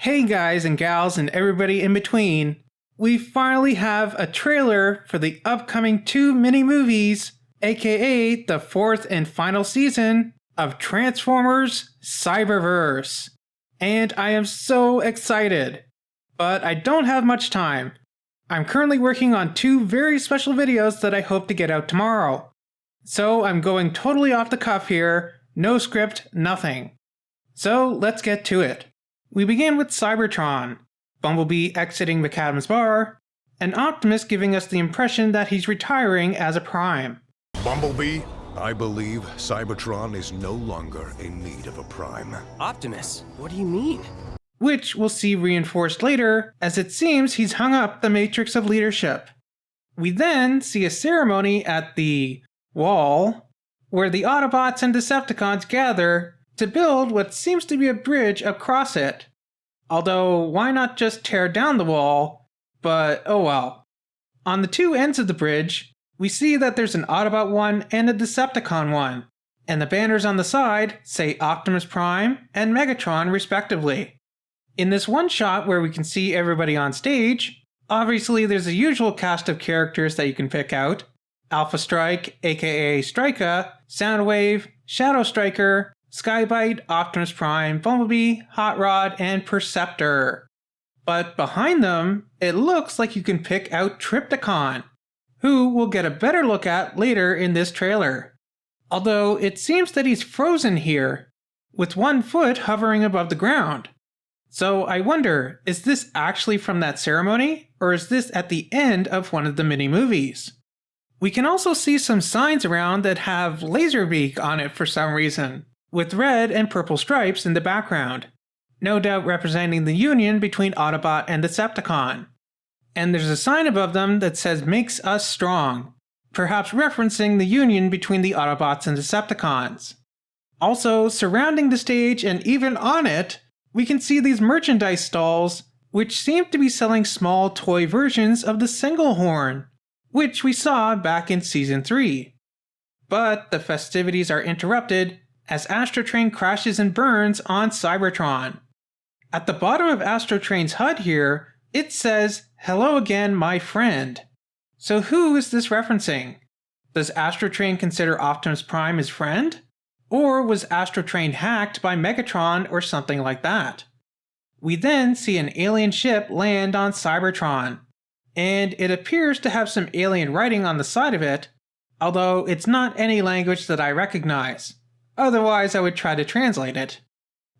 Hey guys and gals and everybody in between, we finally have a trailer for the upcoming 2 mini-movies, aka the 4th and final season of Transformers Cyberverse. And I am so excited, but I don't have much time. I'm currently working on 2 very special videos that I hope to get out tomorrow. So I'm going totally off the cuff here, no script, nothing. So let's get to it. We begin with Cybertron, Bumblebee exiting McAdam's bar, and Optimus giving us the impression that he's retiring as a Prime. Bumblebee, I believe Cybertron is no longer in need of a Prime. Optimus, what do you mean? Which we'll see reinforced later, as it seems he's hung up the Matrix of Leadership. We then see a ceremony at the wall, where the Autobots and Decepticons gather to build what seems to be a bridge across it. Although, why not just tear down the wall? But oh well. On the 2 ends of the bridge, we see that there's an Autobot one and a Decepticon one, and the banners on the side say Optimus Prime and Megatron respectively. In this one shot where we can see everybody on stage, obviously there's a usual cast of characters that you can pick out: Alpha Strike, aka Strika, Soundwave, Shadow Striker, Skybite, Optimus Prime, Bumblebee, Hot Rod, and Perceptor. But behind them, it looks like you can pick out Trypticon, who we'll get a better look at later in this trailer. Although it seems that he's frozen here, with 1 foot hovering above the ground. So I wonder, is this actually from that ceremony, or is this at the end of one of the mini-movies? We can also see some signs around that have Laserbeak on it for some reason, with red and purple stripes in the background, no doubt representing the union between Autobot and Decepticon. And there's a sign above them that says "Makes Us Strong," perhaps referencing the union between the Autobots and Decepticons. Also, surrounding the stage and even on it, we can see these merchandise stalls, which seem to be selling small toy versions of the Singlehorn, which we saw back in Season 3. But the festivities are interrupted as Astrotrain crashes and burns on Cybertron. At the bottom of Astrotrain's HUD here, it says, "Hello again, my friend." So who is this referencing? Does Astrotrain consider Optimus Prime his friend? Or was Astrotrain hacked by Megatron or something like that? We then see an alien ship land on Cybertron, and it appears to have some alien writing on the side of it, although it's not any language that I recognize. Otherwise, I would try to translate it.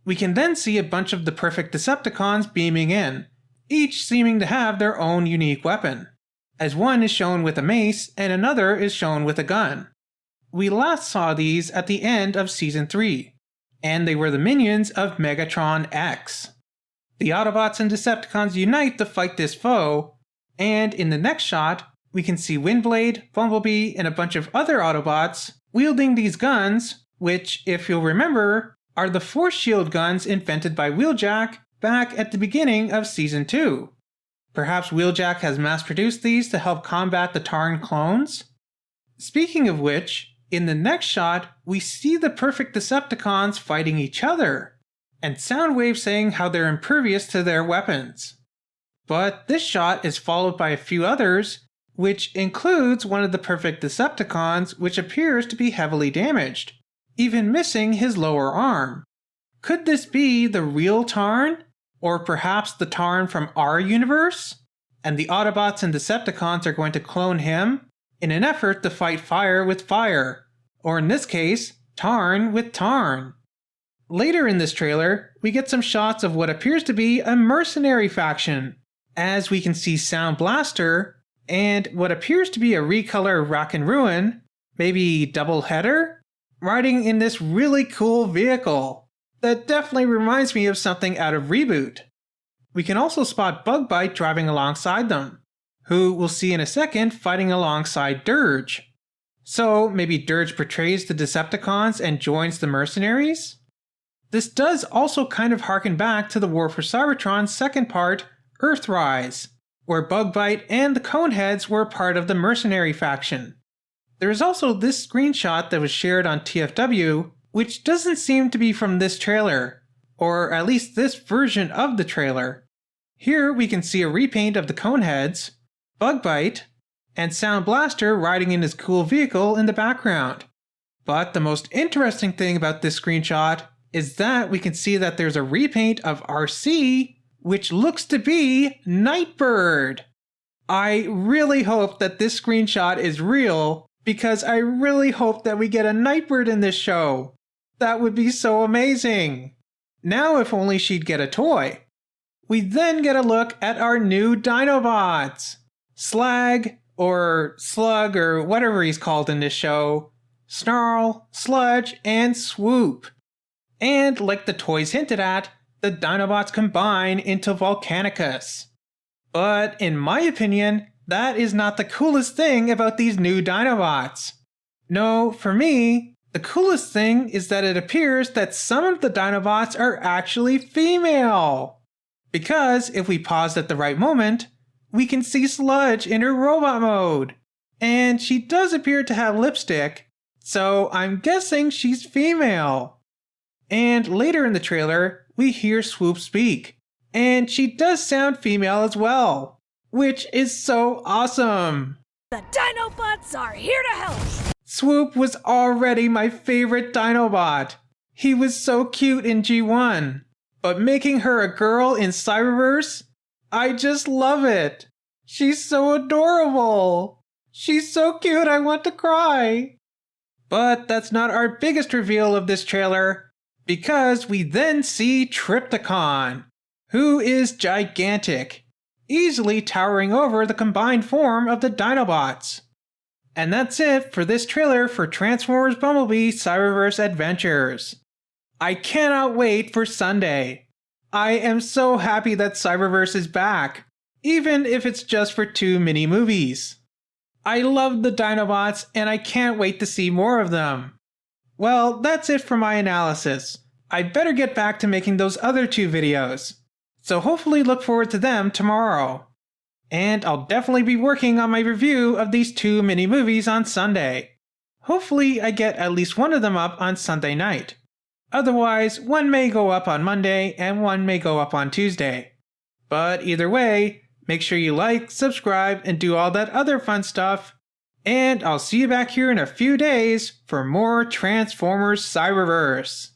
We can then see a bunch of the perfect Decepticons beaming in, each seeming to have their own unique weapon, as one is shown with a mace and another is shown with a gun. We last saw these at the end of Season 3, and they were the minions of Megatron X. The Autobots and Decepticons unite to fight this foe, and in the next shot, we can see Windblade, Bumblebee, and a bunch of other Autobots wielding these guns, which, if you'll remember, are the Force Shield guns invented by Wheeljack back at the beginning of Season 2. Perhaps Wheeljack has mass-produced these to help combat the Tarn clones? Speaking of which, in the next shot, we see the perfect Decepticons fighting each other, and Soundwave saying how they're impervious to their weapons. But this shot is followed by a few others, which includes one of the perfect Decepticons, which appears to be heavily damaged, even missing his lower arm. Could this be the real Tarn? Or perhaps the Tarn from our universe? And the Autobots and Decepticons are going to clone him in an effort to fight fire with fire, or in this case, Tarn with Tarn. Later in this trailer, we get some shots of what appears to be a mercenary faction, as we can see Sound Blaster and what appears to be a recolor Rock and Ruin, maybe Doubleheader, riding in this really cool vehicle that definitely reminds me of something out of Reboot. We can also spot Bugbite driving alongside them, who we'll see in a second fighting alongside Dirge. So maybe Dirge betrays the Decepticons and joins the mercenaries? This does also kind of harken back to the War for Cybertron's second part, Earthrise, where Bugbite and the Coneheads were part of the mercenary faction. There is also this screenshot that was shared on TFW, which doesn't seem to be from this trailer, or at least this version of the trailer. Here we can see a repaint of the Coneheads, Bugbite, and Sound Blaster riding in his cool vehicle in the background. But the most interesting thing about this screenshot is that we can see that there's a repaint of RC, which looks to be Nightbird. I really hope that this screenshot is real, because I really hope that we get a Nightbird in this show. That would be so amazing. Now if only she'd get a toy. We then get a look at our new Dinobots. Slag, or Slug, or whatever he's called in this show. Snarl, Sludge, and Swoop. And like the toys hinted at, the Dinobots combine into Volcanicus. But in my opinion, that is not the coolest thing about these new Dinobots. No, for me, the coolest thing is that it appears that some of the Dinobots are actually female. Because if we pause at the right moment, we can see Sludge in her robot mode. And she does appear to have lipstick, so I'm guessing she's female. And later in the trailer, we hear Swoop speak. And she does sound female as well, which is so awesome. The Dinobots are here to help! Swoop was already my favorite Dinobot. He was so cute in G1. But making her a girl in Cyberverse, I just love it. She's so adorable. She's so cute, I want to cry. But that's not our biggest reveal of this trailer, because we then see Trypticon, who is gigantic, easily towering over the combined form of the Dinobots. And that's it for this trailer for Transformers Bumblebee Cyberverse Adventures. I cannot wait for Sunday. I am so happy that Cyberverse is back, even if it's just for 2 mini movies. I love the Dinobots and I can't wait to see more of them. Well, that's it for my analysis. I'd better get back to making those other 2 videos. So hopefully look forward to them tomorrow. And I'll definitely be working on my review of these 2 mini movies on Sunday. Hopefully I get at least one of them up on Sunday night. Otherwise, one may go up on Monday and one may go up on Tuesday. But either way, make sure you like, subscribe, and do all that other fun stuff. And I'll see you back here in a few days for more Transformers Cyberverse.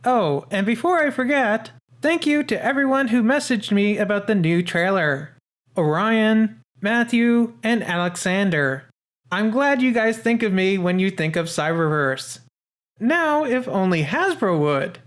Oh, and before I forget, thank you to everyone who messaged me about the new trailer. Orion, Matthew, and Alexander. I'm glad you guys think of me when you think of Cyberverse. Now, if only Hasbro would.